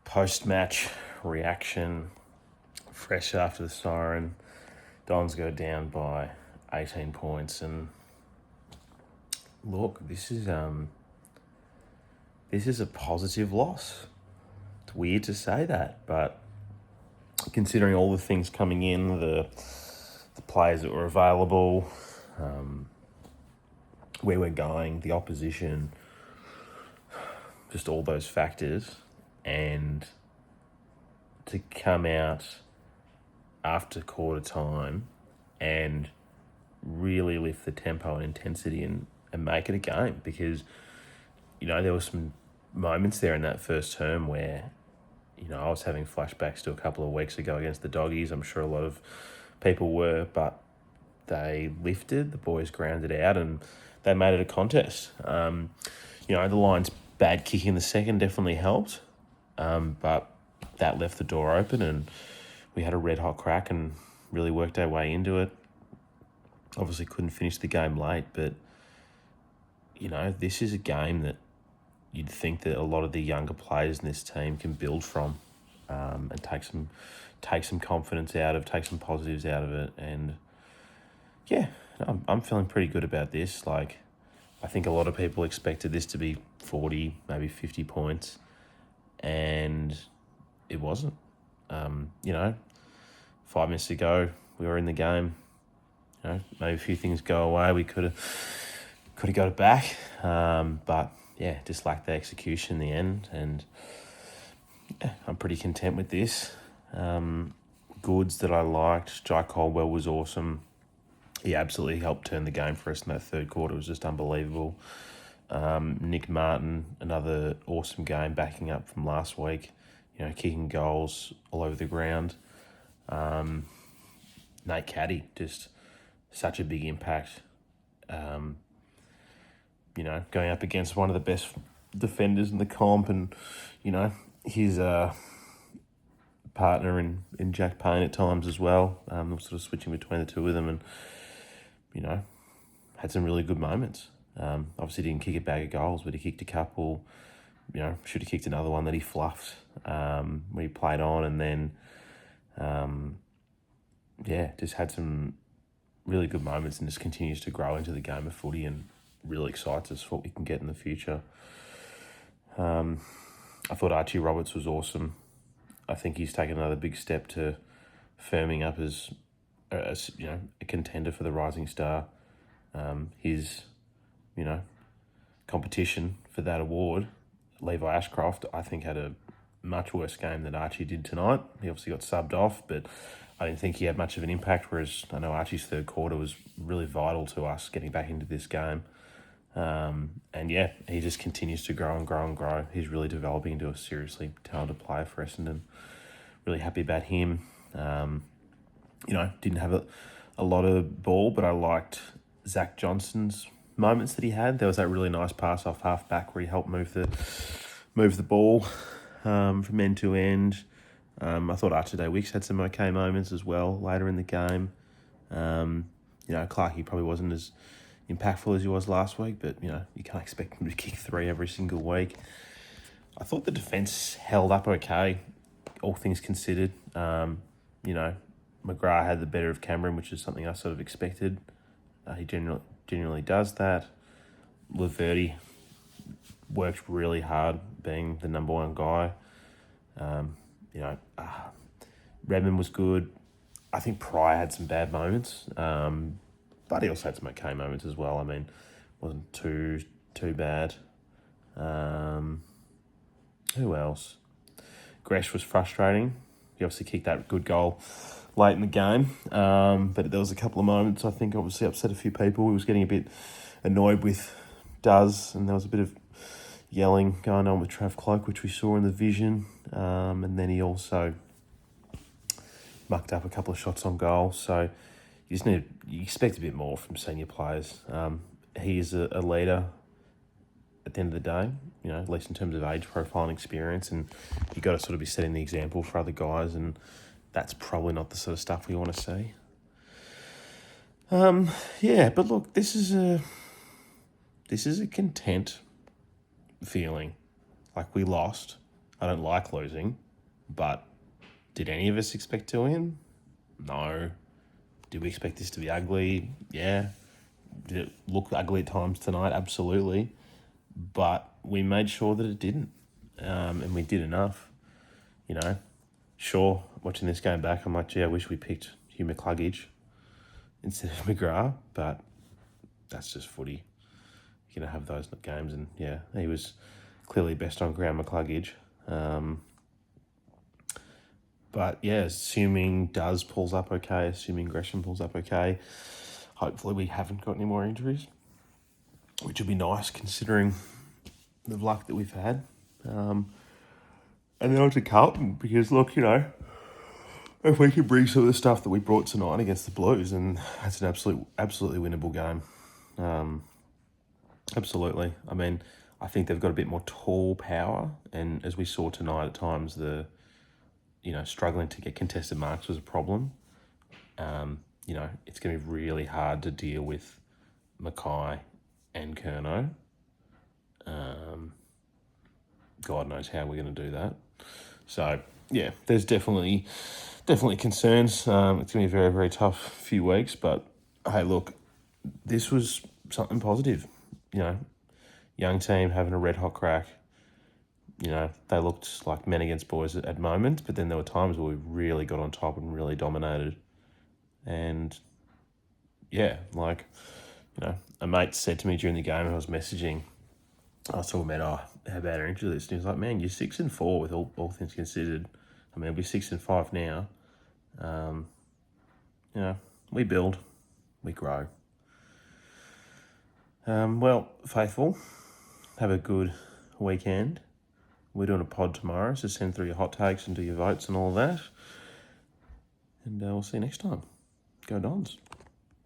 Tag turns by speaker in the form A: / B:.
A: Post-match reaction, fresh after the Siren. Dons go down by 18 points, and look, this is a positive loss. It's weird to say that, but considering all the things coming in, the players that were available, where we're going, the opposition, just all those factors, and to come out after quarter time and really lift the tempo and intensity and make it a game, because, there were some moments there in that first term where, I was having flashbacks to a couple of weeks ago against the Doggies. I'm sure a lot of people were, but they lifted, the boys grounded out, and they made it a contest. The Lions' bad kick in the second definitely helped, but that left the door open and we had a red-hot crack and really worked our way into it. Obviously couldn't finish the game late, but, this is a game that you'd think that a lot of the younger players in this team can build from, and take some confidence out of, take some positives out of it. And yeah, I'm feeling pretty good about this. Like, I think a lot of people expected this to be 40, maybe 50 points, and it wasn't. 5 minutes ago, we were in the game. Maybe a few things go away. We could have got it back, but yeah, just lacked the execution in the end. And yeah, I'm pretty content with this. Goods that I liked. Jai Caldwell was awesome. He absolutely helped turn the game for us in that third quarter. It was just unbelievable. Nick Martin, another awesome game, backing up from last week. Kicking goals all over the ground. Nate Caddy, just such a big impact. Going up against one of the best defenders in the comp, and, his partner in Jack Payne at times as well. Sort of switching between the two of them, and, had some really good moments. Obviously didn't kick a bag of goals, but he kicked a couple. Should have kicked another one that he fluffed when he played on, and then, just had some really good moments and just continues to grow into the game of footy and really excites us for what we can get in the future. I thought Archie Roberts was awesome. I think he's taken another big step to firming up as a contender for the Rising Star. His, competition for that award, Levi Ashcroft, I think had a much worse game than Archie did tonight. He obviously got subbed off, but I didn't think he had much of an impact, whereas I know Archie's third quarter was really vital to us getting back into this game. And yeah, he just continues to grow and grow and grow. He's really developing into a seriously talented player for Essendon. Really happy about him. Didn't have a lot of ball, but I liked Zach Johnson's moments that he had. There was that really nice pass off half back where he helped move the ball from end to end. I thought Archer Day Wicks had some okay moments as well later in the game. Clarkey probably wasn't as impactful as he was last week, but, you can't expect him to kick 3 every single week. I thought the defence held up okay, all things considered. McGrath had the better of Cameron, which is something I sort of expected. He generally does that. Laverty worked really hard being the number one guy. Redmond was good. I think Pryor had some bad moments, but he also had some okay moments as well. I mean, wasn't too bad. Who else? Gresh was frustrating. He obviously kicked that good goal late in the game, but there was a couple of moments I think obviously upset a few people. He was getting a bit annoyed with Duz, and there was a bit of yelling going on with Trav Cloak, which we saw in the vision, and then he also mucked up a couple of shots on goal. So you expect a bit more from senior players. He is a leader at the end of the day, at least in terms of age profile and experience, and you've got to sort of be setting the example for other guys, and that's probably not the sort of stuff we want to see. But look, this is a content feeling. Like, we lost, I don't like losing, but did any of us expect to win? No. Did we expect this to be ugly? Yeah. Did it look ugly at times tonight? Absolutely. But we made sure that it didn't. And we did enough. Sure, watching this game back, I'm like, gee, I wish we picked Hugh McCluggage instead of McGrath, but that's just footy. You're going to have those games, and yeah, he was clearly best on ground, McCluggage. But yeah, assuming Duz pulls up okay, assuming Gresham pulls up okay, hopefully we haven't got any more injuries, which would be nice considering the luck that we've had. And then on to Carlton, because look, if we can bring some of the stuff that we brought tonight against the Blues, and that's an absolutely winnable game. Absolutely. I mean, I think they've got a bit more tall power, and as we saw tonight at times, struggling to get contested marks was a problem. It's going to be really hard to deal with Mackay and Curnow. God knows how we're going to do that. So, yeah, there's definitely concerns. It's going to be a very, very tough few weeks. But, hey, look, this was something positive. Young team having a red-hot crack. They looked like men against boys at moments, but then there were times where we really got on top and really dominated. And, yeah, a mate said to me during the game, I was messaging, I was talking about, how bad our injury list? And he was like, man, you're 6-4 with all things considered. I mean, we're 6-5 now. We build, we grow. Well, faithful, have a good weekend. We're doing a pod tomorrow, so send through your hot takes and do your votes and all that. And we'll see you next time. Go Dons.